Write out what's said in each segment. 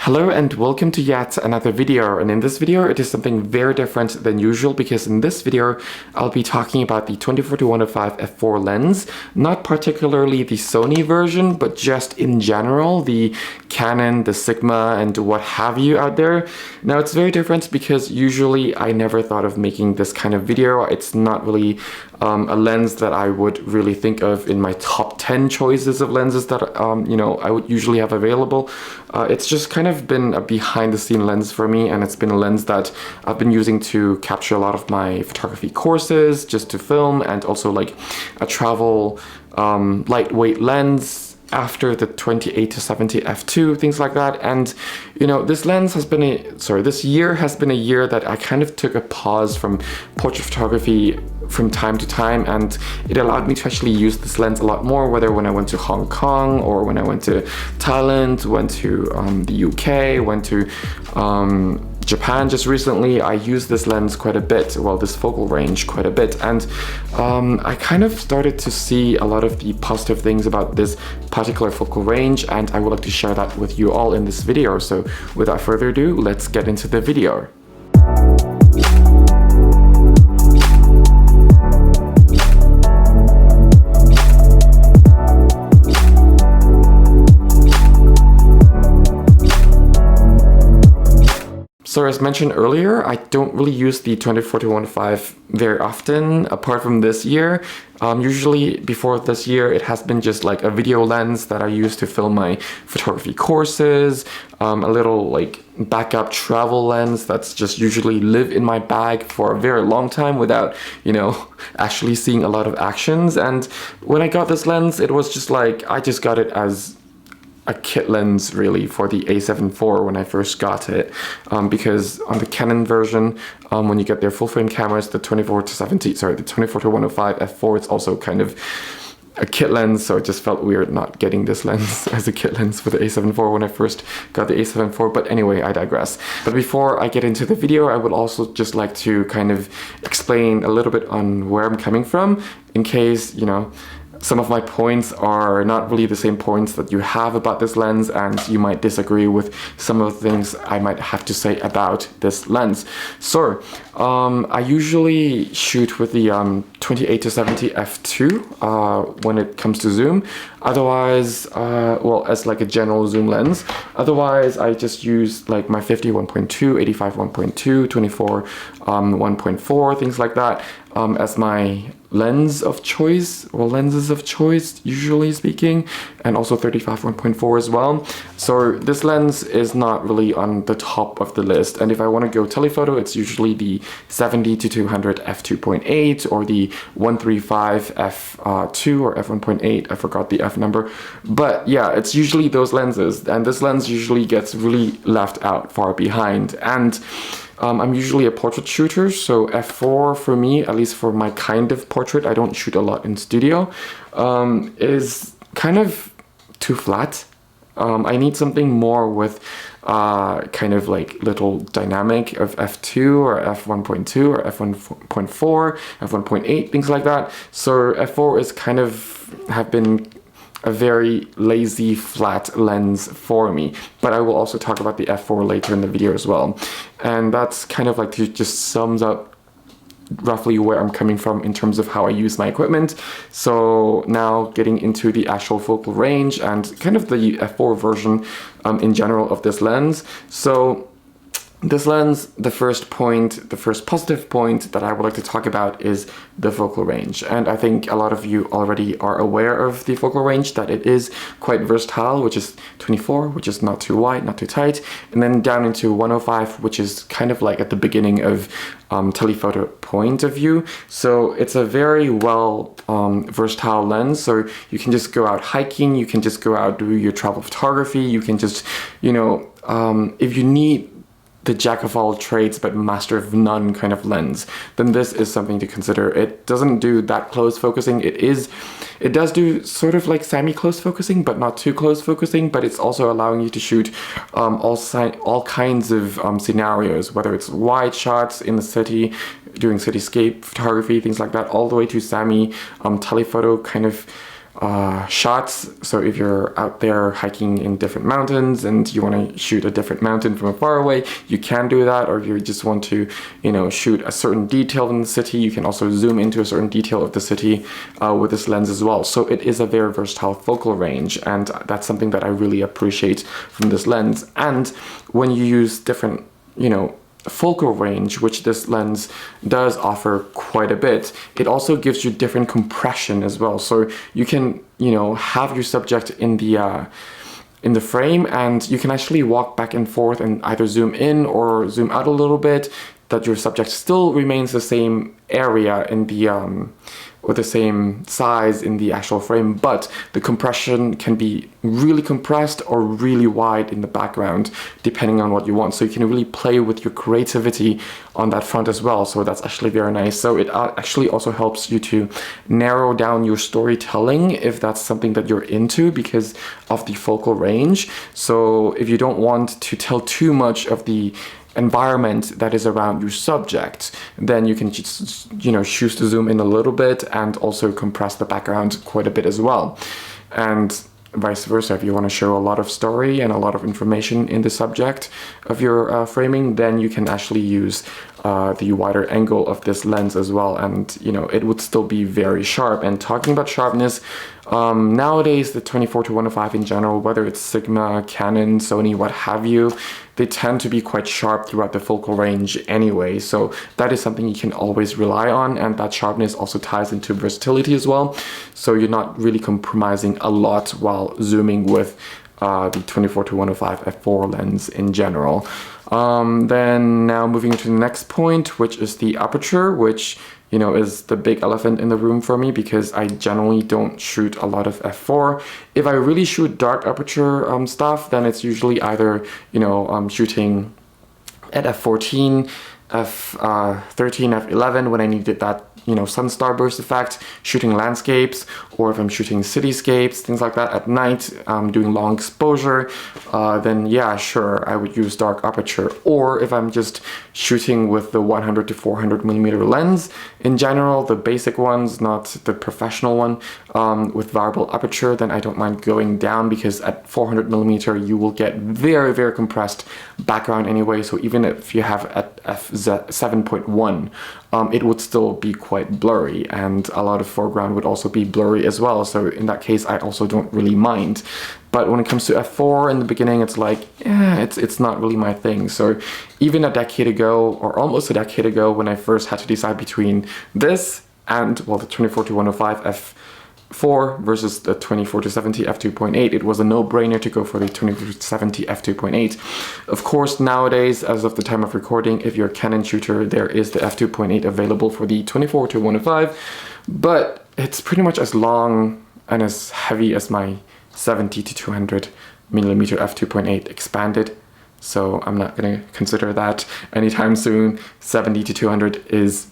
Hello and welcome to yet another video, and in this video it is something very different than usual because in this video I'll be talking about the 24-105 f4 lens, not particularly the Sony version but just in general the Canon, the Sigma and what have you out there. Now it's very different because usually I never thought of making this kind of video. It's not really a lens that I would really think of in my top 10 choices of lenses that I would usually have available. It's just kind of been a behind the scene lens for me, and it's been a lens that I've been using to capture a lot of my photography courses, just to film, and also like a travel lightweight lens after the 28-70 f2, things like that. And this lens has been this year has been a year that I kind of took a pause from portrait photography from time to time, and it allowed me to actually use this lens a lot more, whether when I went to Hong Kong or when I went to Thailand, went to the UK, went to Japan just recently. I used this lens quite a bit, well, this focal range quite a bit, and I kind of started to see a lot of the positive things about this particular focal range, and I would like to share that with you all in this video. So without further ado, let's get into the video. So as mentioned earlier, I don't really use the 24-105 very often, apart from this year. Usually before this year, it has been just like a video lens that I use to film my photography courses, a little like backup travel lens that's just usually live in my bag for a very long time without, actually seeing a lot of actions. And when I got this lens, it was just like, I just got it as a kit lens really for the A7 IV when I first got it, because on the Canon version, when you get their full frame cameras, the 24-105 f4, it's also kind of a kit lens, so it just felt weird not getting this lens as a kit lens for the A7 IV when I first got the A7 IV. But anyway, I digress. But before I get into the video, I would also just like to kind of explain a little bit on where I'm coming from, in case, some of my points are not really the same points that you have about this lens, and you might disagree with some of the things I might have to say about this lens. So, I usually shoot with the 28-70 f2 when it comes to zoom. Otherwise, as like a general zoom lens. Otherwise, I just use like my 50 1.2, 85 1.2, 24 1.4, things like that as my lens of choice, or lenses of choice, usually speaking, and also 35 1.4 as well. So this lens is not really on the top of the list, and if I want to go telephoto, it's usually the 70-200 f2.8 or the 135 f2 or f1.8. I forgot the f number, but yeah, it's usually those lenses, and this lens usually gets really left out far behind. And I'm usually a portrait shooter, so f4 for me, at least for my kind of portrait, I don't shoot a lot in studio, is kind of too flat. I need something more with kind of like little dynamic of f2 or f1.2 or f1.4, f1.8, things like that. So f4 is kind of have been a very lazy flat lens for me, but I will also talk about the f4 later in the video as well. And that's kind of like just sums up roughly where I'm coming from in terms of how I use my equipment. So now getting into the actual focal range and kind of the f4 version in general of this lens. So this lens, the first positive point that I would like to talk about is the focal range. And I think a lot of you already are aware of the focal range, that it is quite versatile, which is 24, which is not too wide, not too tight, and then down into 105, which is kind of like at the beginning of telephoto point of view. So it's a very well versatile lens. So you can just go out hiking, you can just go out do your travel photography, you can just, if you need the jack of all trades but master of none kind of lens, then this is something to consider. It doesn't do that close focusing. It does do sort of like semi-close focusing, but not too close focusing, but it's also allowing you to shoot all kinds of scenarios, whether it's wide shots in the city, doing cityscape photography, things like that, all the way to semi telephoto kind of shots. So if you're out there hiking in different mountains and you want to shoot a different mountain from far away, you can do that. Or if you just want to, shoot a certain detail in the city, you can also zoom into a certain detail of the city with this lens as well. So it is a very versatile focal range, and that's something that I really appreciate from this lens. And when you use different, focal range, which this lens does offer quite a bit, it also gives you different compression as well. So you can, have your subject in the frame, and you can actually walk back and forth and either zoom in or zoom out a little bit, that your subject still remains the same area in the or the same size in the actual frame, but the compression can be really compressed or really wide in the background, depending on what you want. So you can really play with your creativity on that front as well. So that's actually very nice. So it actually also helps you to narrow down your storytelling if that's something that you're into, because of the focal range. So if you don't want to tell too much of the environment that is around your subject, then you can just, choose to zoom in a little bit and also compress the background quite a bit as well. And vice versa, if you want to show a lot of story and a lot of information in the subject of your framing, then you can actually use the wider angle of this lens as well, and it would still be very sharp. And talking about sharpness, nowadays the 24-105 in general, whether it's Sigma, Canon, Sony, what have you, they tend to be quite sharp throughout the focal range anyway. So that is something you can always rely on, and that sharpness also ties into versatility as well. So you're not really compromising a lot while zooming with the 24-105 f4 lens in general. Then now moving to the next point, which is the aperture, which is the big elephant in the room for me, because I generally don't shoot a lot of f4. If I really shoot dark aperture stuff, then it's usually either shooting at f14, f13, f11 when I needed that sun starburst effect, shooting landscapes, or if I'm shooting cityscapes, things like that at night, doing long exposure, then yeah, sure, I would use dark aperture. Or if I'm just shooting with the 100 to 400 millimeter lens, in general, the basic ones, not the professional one, with variable aperture, then I don't mind going down, because at 400 millimeter, you will get very, very compressed background anyway. So even if you have at f7.1, it would still be quite blurry, and a lot of foreground would also be blurry as well. So in that case, I also don't really mind. But when it comes to f4 in the beginning, it's like, yeah, it's not really my thing. So even a decade ago, or almost a decade ago, when I first had to decide between this and, well, the 24-105 f4 versus the 24-70 f2.8, it was a no-brainer to go for the 24-70 f2.8. Of course, nowadays, as of the time of recording, if you're a Canon shooter, there is the f2.8 available for the 24-105, but it's pretty much as long and as heavy as my 70 to 200 millimeter f2.8 expanded. So I'm not going to consider that anytime soon. 70 to 200 is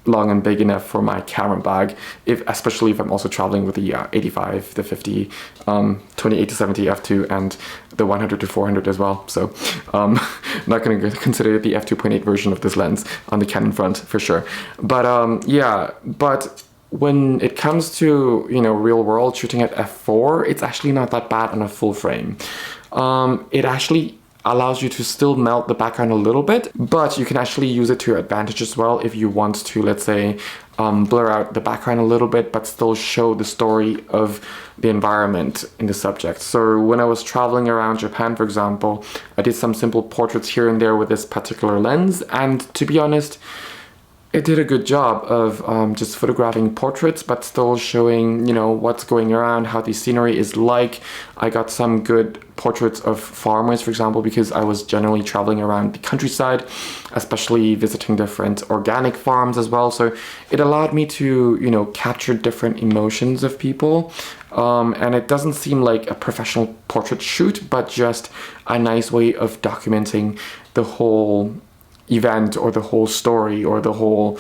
long and big enough for my camera bag, especially if I'm also traveling with the 85, the 50, 28 to 70 f2 and the 100 to 400 as well. So not going to consider the f2.8 version of this lens on the Canon front for sure. But yeah, but when it comes to real world shooting at f4, it's actually not that bad on a full frame. It actually allows you to still melt the background a little bit, but you can actually use it to your advantage as well if you want to, let's say, blur out the background a little bit, but still show the story of the environment in the subject. So when I was traveling around Japan, for example, I did some simple portraits here and there with this particular lens, and to be honest, it did a good job of just photographing portraits, but still showing, what's going around, how the scenery is like. I got some good portraits of farmers, for example, because I was generally traveling around the countryside, especially visiting different organic farms as well. So it allowed me to, capture different emotions of people. And it doesn't seem like a professional portrait shoot, but just a nice way of documenting the whole event or the whole story or the whole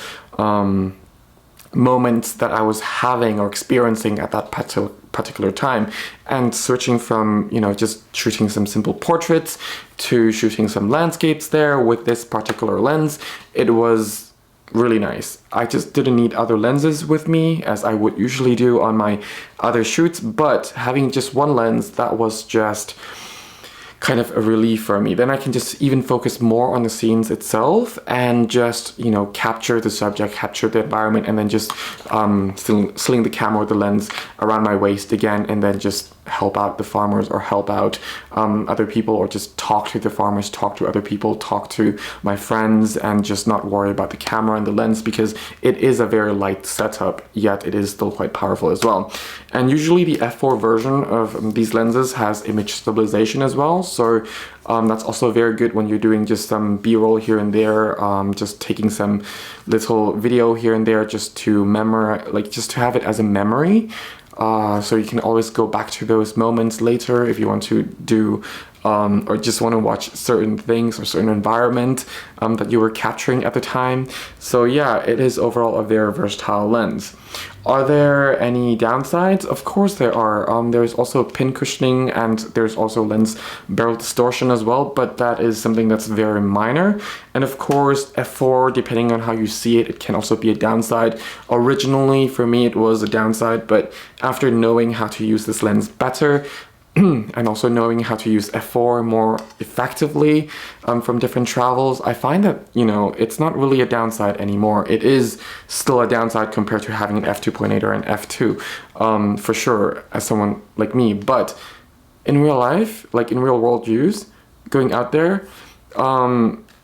moments that I was having or experiencing at that particular time, and switching from just shooting some simple portraits to shooting some landscapes there with this particular lens. It was really nice. I just didn't need other lenses with me as I would usually do on my other shoots, but having just one lens, that was just kind of a relief for me. Then I can just even focus more on the scenes itself and just, you know, capture the subject, capture the environment, and then just sling the camera or the lens around my waist again, and then just help out the farmers or help out other people, or just talk to the farmers, talk to other people, talk to my friends, and just not worry about the camera and the lens, because it is a very light setup, yet it is still quite powerful as well. And usually the f4 version of these lenses has image stabilization as well, so that's also very good when you're doing just some b-roll here and there, just taking some little video here and there, just to memorize, like just to have it as a memory. So you can always go back to those moments later if you want to do or just want to watch certain things or certain environment that you were capturing at the time. So yeah, it is overall a very versatile lens. Are there any downsides? Of course there are. There's also pin cushioning, and there's also lens barrel distortion as well, but that is something that's very minor. And of course, f4, depending on how you see it, it can also be a downside. Originally, for me, it was a downside, but after knowing how to use this lens better, and also knowing how to use f4 more effectively from different travels, I find that, you know, it's not really a downside anymore. It is still a downside compared to having an f2.8 or an f2, for sure, as someone like me. But in real life, like in real world use, going out there,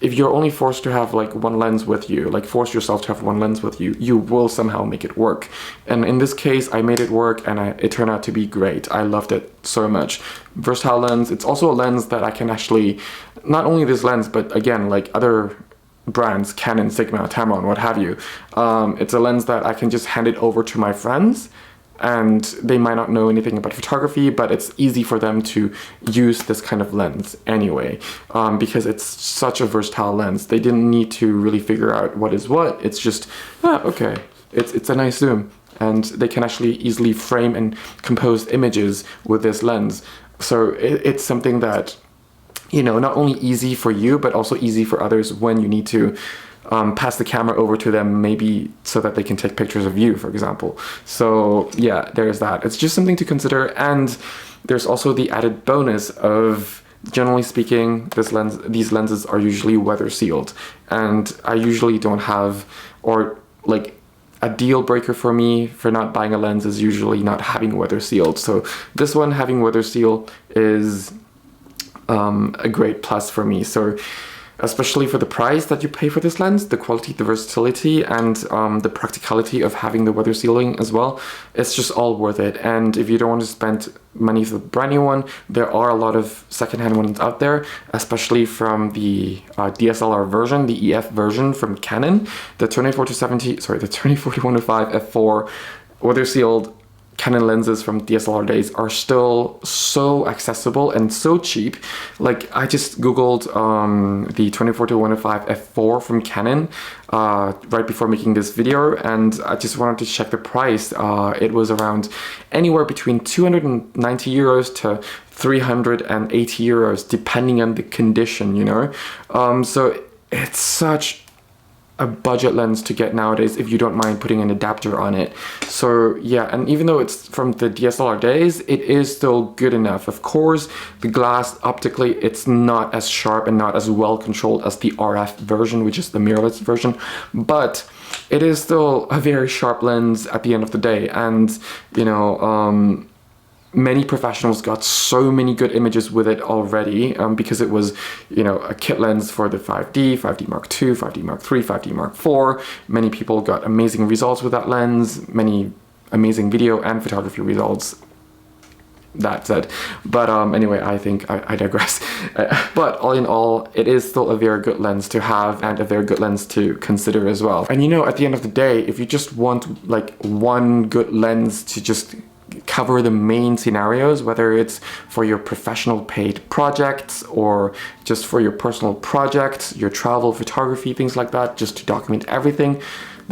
if you're only forced to have like one lens with you, like force yourself to have one lens with you, you will somehow make it work. And in this case, I made it work, and it turned out to be great. I loved it so much. Versatile lens. It's also a lens that I can actually, not only this lens, but again, like other brands, Canon, Sigma, Tamron, what have you. It's a lens that I can just hand it over to my friends, and they might not know anything about photography, but it's easy for them to use this kind of lens anyway, because it's such a versatile lens. They didn't need to really figure out what is what. It's just, okay, it's a nice zoom, and they can actually easily frame and compose images with this lens. So it's something that, you know, not only easy for you, but also easy for others when you need to pass the camera over to them, maybe so that they can take pictures of you, for example. So yeah, there's that. It's just something to consider. And there's also the added bonus of, generally speaking, these lenses are usually weather sealed, and I usually don't have, or like, a deal breaker for me for not buying a lens is usually not having weather sealed. So this one having weather seal is a great plus for me. So especially for the price that you pay for this lens, the quality, the versatility, and the practicality of having the weather sealing as well, it's just all worth it. And if you don't want to spend money for the brand new one, there are a lot of secondhand ones out there, especially from the DSLR version, the EF version from Canon, the 2040-105 f4 weather sealed Canon lenses from DSLR days are still so accessible and so cheap. Like, I just googled the 2040-105 f4 from Canon right before making this video, and I just wanted to check the price. It was around anywhere between 290 euros to 380 euros, depending on the condition, you know. So it's such a budget lens to get nowadays if you don't mind putting an adapter on it. So yeah, and even though it's from the DSLR days, it is still good enough. Of course, the glass optically, it's not as sharp and not as well controlled as the RF version, which is the mirrorless version, but it is still a very sharp lens at the end of the day. And you know, many professionals got so many good images with it already, because it was, you know, a kit lens for the 5D, 5D Mark II, 5D Mark III, 5D Mark IV. Many people got amazing results with that lens, many amazing video and photography results. That said, but anyway, I think I digress. But all in all, it is still a very good lens to have, and a very good lens to consider as well. And you know, at the end of the day, if you just want like one good lens to just cover the main scenarios, whether it's for your professional paid projects or just for your personal projects, your travel photography, things like that, just to document everything,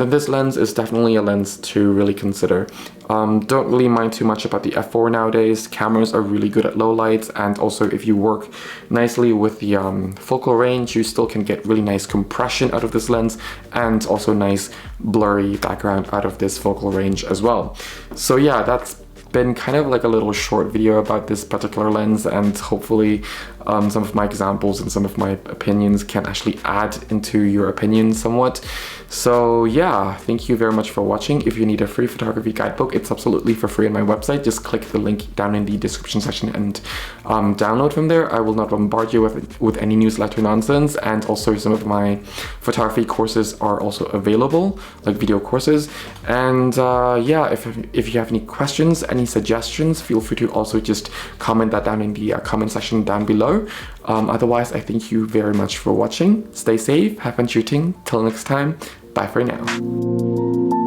then this lens is definitely a lens to really consider. Don't really mind too much about the f4 nowadays. Cameras are really good at low lights, and also if you work nicely with the focal range, you still can get really nice compression out of this lens, and also nice blurry background out of this focal range as well. So yeah, that's been kind of like a little short video about this particular lens, and hopefully some of my examples and some of my opinions can actually add into your opinion somewhat. So yeah, thank you very much for watching. If you need a free photography guidebook, it's absolutely for free on my website. Just click the link down in the description section and download from there. I will not bombard you with any newsletter nonsense, and also some of my photography courses are also available, like video courses. And yeah, if you have any questions, any suggestions, feel free to also just comment that down in the comment section down below. Otherwise, I thank you very much for watching. Stay safe, have fun shooting. Till next time, bye for now.